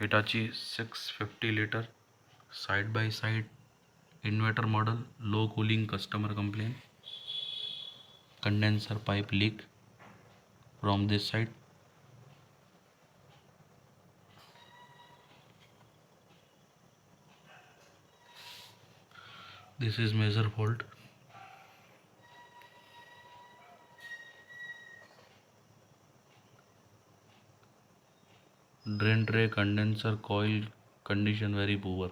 Hitachi 650 liter side by side inverter model, low cooling, customer complaint, condenser pipe leak from this side. This is major fault. Drain tray condenser coil condition very poor.